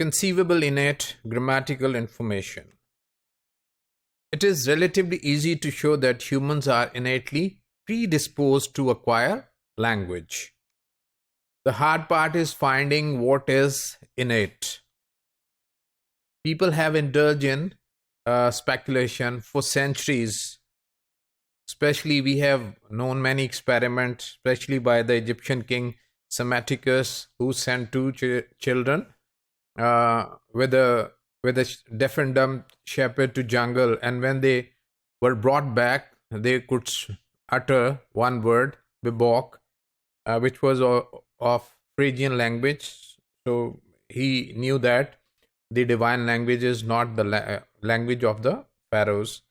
conceivable innate grammatical information. It is relatively easy to show that humans are innately predisposed to acquire language. The hard part is finding what is innate. People have indulged in speculation for centuries. Especially, we have known many experiments, especially by the Egyptian king Psammetichus, who sent two children with a deaf and dumb shepherd to jungle, and when they were brought back, they could utter one word, bibok, which was of Phrygian language. So he knew that the divine language is not the language of the pharaohs.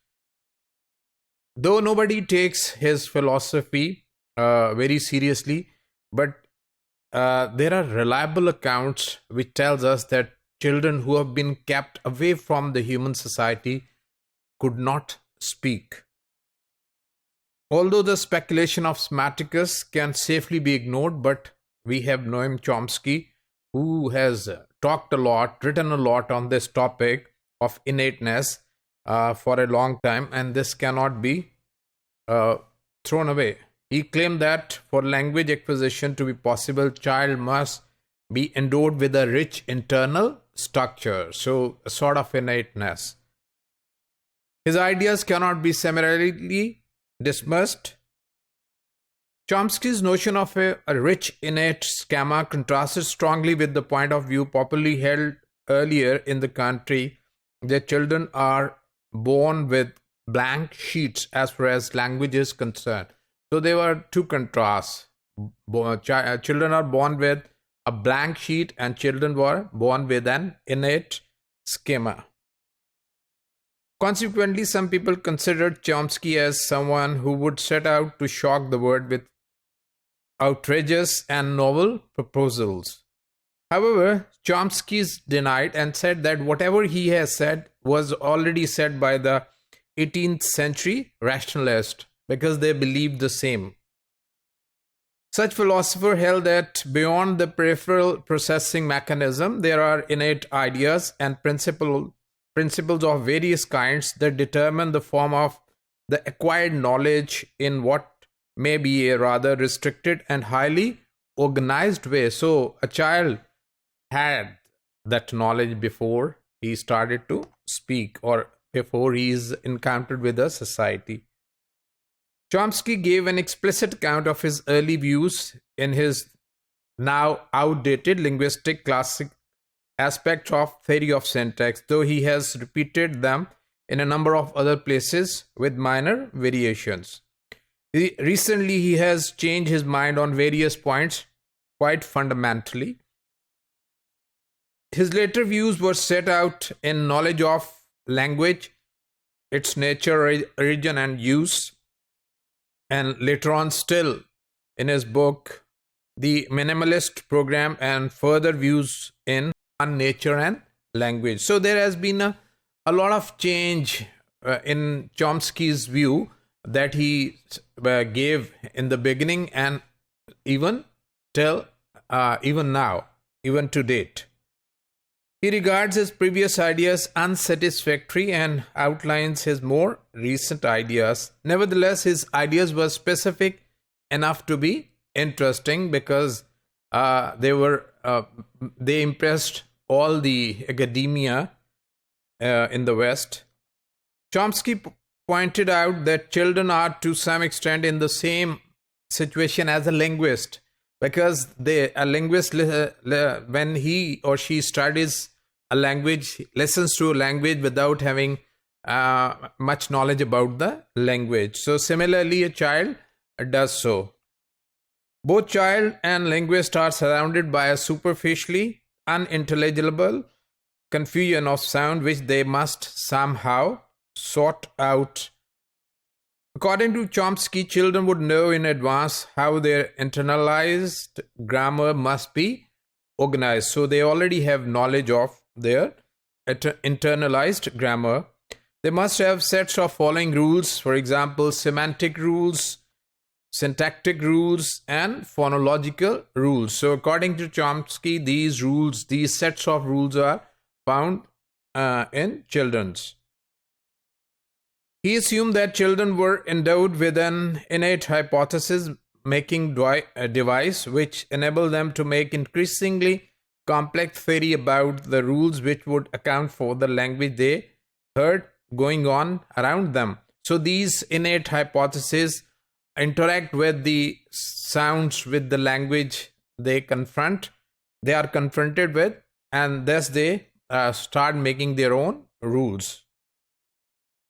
Though nobody takes his philosophy very seriously, but there are reliable accounts which tells us that children who have been kept away from the human society could not speak. Although the speculation of Psammetichus can safely be ignored, but we have Noam Chomsky, who has talked a lot, written a lot on this topic of innateness for a long time, and this cannot be thrown away. He claimed that for language acquisition to be possible, child must be endowed with a rich internal structure, so a sort of innateness. His ideas cannot be summarily dismissed. Chomsky's notion of a rich innate schema contrasted strongly with the point of view popularly held earlier in the country that children are born with blank sheets as far as language is concerned. So there were two contrasts. Children are born with a blank sheet and children were born with an innate schema. Consequently, some people considered Chomsky as someone who would set out to shock the world with outrageous and novel proposals. However, Chomsky denied and said that whatever he has said was already said by the 18th century rationalist, because they believed the same. Such philosophers held that beyond the peripheral processing mechanism, there are innate ideas and principles of various kinds that determine the form of the acquired knowledge in what may be a rather restricted and highly organized way. So a child had that knowledge before he started to speak or before he is encountered with a society. Chomsky gave an explicit account of his early views in his now outdated linguistic classic aspects of theory of syntax, though he has repeated them in a number of other places with minor variations. Recently, he has changed his mind on various points quite fundamentally. His later views were set out in Knowledge of Language, Its Nature, Origin and Use, and later on still in his book, The Minimalist Program, and further views in On Nature and Language. So there has been a lot of change in Chomsky's view that he gave in the beginning and even till even now, even to date. He regards his previous ideas unsatisfactory and outlines his more recent ideas. Nevertheless, his ideas were specific enough to be interesting because they impressed all the academia in the West. Chomsky pointed out that children are to some extent in the same situation as a linguist, because a linguist, when he or she studies a language, listens to a language without having much knowledge about the language. So similarly, a child does so. Both child and linguist are surrounded by a superficially unintelligible confusion of sound which they must somehow sort out. According to Chomsky, children would know in advance how their internalized grammar must be organized. So they already have knowledge of their internalized grammar. They must have sets of following rules, for example, semantic rules, syntactic rules, and phonological rules. So according to Chomsky, these sets of rules are found in children's. He assumed that children were endowed with an innate hypothesis making device which enabled them to make increasingly complex theory about the rules which would account for the language they heard going on around them. So these innate hypotheses interact with the sounds, with the language they are confronted with, and thus they start making their own rules.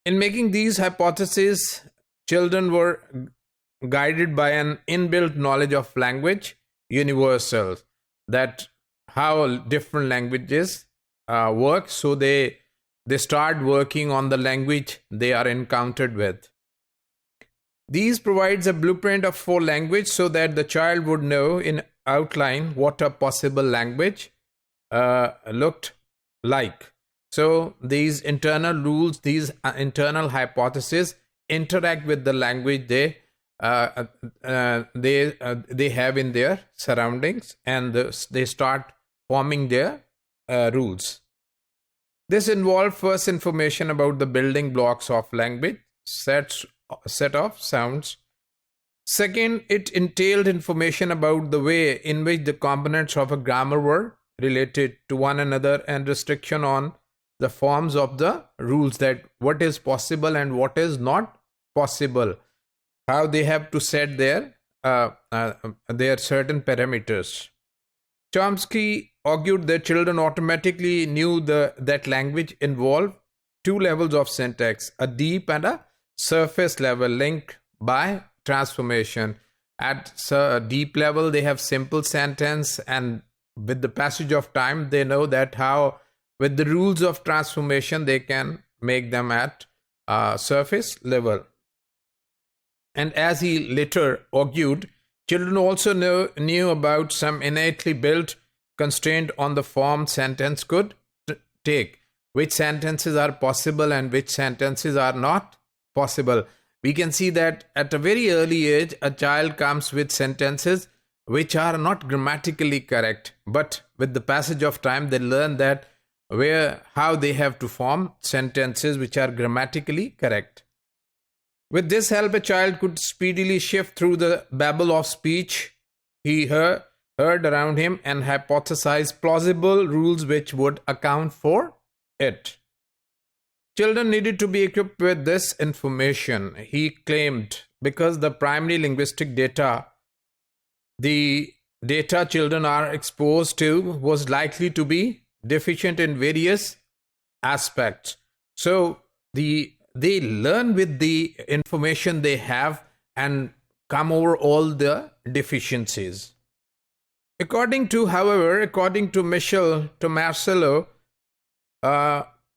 In making these hypotheses, children were guided by an inbuilt knowledge of language universals, that how different languages work. So they start working on the language they are encountered with. These provides a blueprint for language so that the child would know in outline what a possible language looked like. So these internal rules, these internal hypotheses interact with the language they have in their surroundings, and they start forming their rules. This involved first information about the building blocks of language, set of sounds. Second, it entailed information about the way in which the components of a grammar were related to one another, and restriction on the forms of the rules, that what is possible and what is not possible, how they have to set their certain parameters. Chomsky argued that children automatically knew that language involved two levels of syntax, a deep and a surface level, linked by transformation. At a deep level, they have simple sentence, and with the passage of time, they know that how, with the rules of transformation, they can make them at surface level. And as he later argued, children also knew about some innately built constraint on the form sentence could take, which sentences are possible and which sentences are not possible. We can see that at a very early age, a child comes with sentences which are not grammatically correct, but with the passage of time, they learn that how they have to form sentences which are grammatically correct. With this help, a child could speedily shift through the babble of speech he heard around him and hypothesize plausible rules which would account for it. Children needed to be equipped with this information, he claimed, because the primary linguistic data, the data children are exposed to, was likely to be deficient in various aspects. So they learn with the information they have and come over all the deficiencies. According to Michel Tomasello,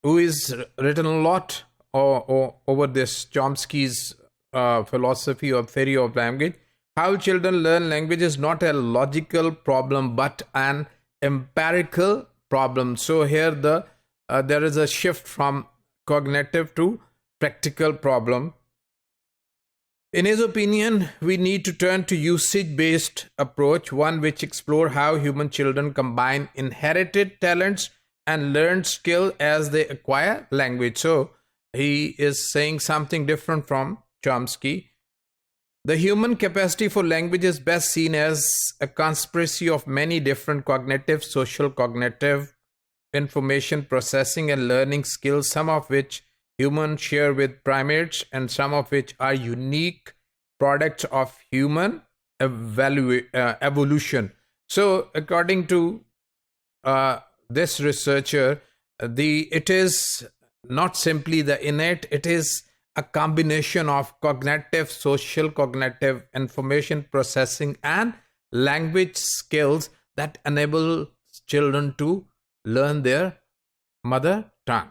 who is written a lot over this Chomsky's philosophy or theory of language, how children learn language is not a logical problem but an empirical problem. So here there is a shift from cognitive to practical problem. In his opinion, we need to turn to usage-based approach, one which explore how human children combine inherited talents and learned skill as they acquire language. So he is saying something different from Chomsky. The human capacity for language is best seen as a conspiracy of many different cognitive, social cognitive, information processing and learning skills, some of which humans share with primates and some of which are unique products of human evolution. So according to this researcher, it is not simply the innate, it is a combination of cognitive, social cognitive, information processing and language skills that enable children to learn their mother tongue.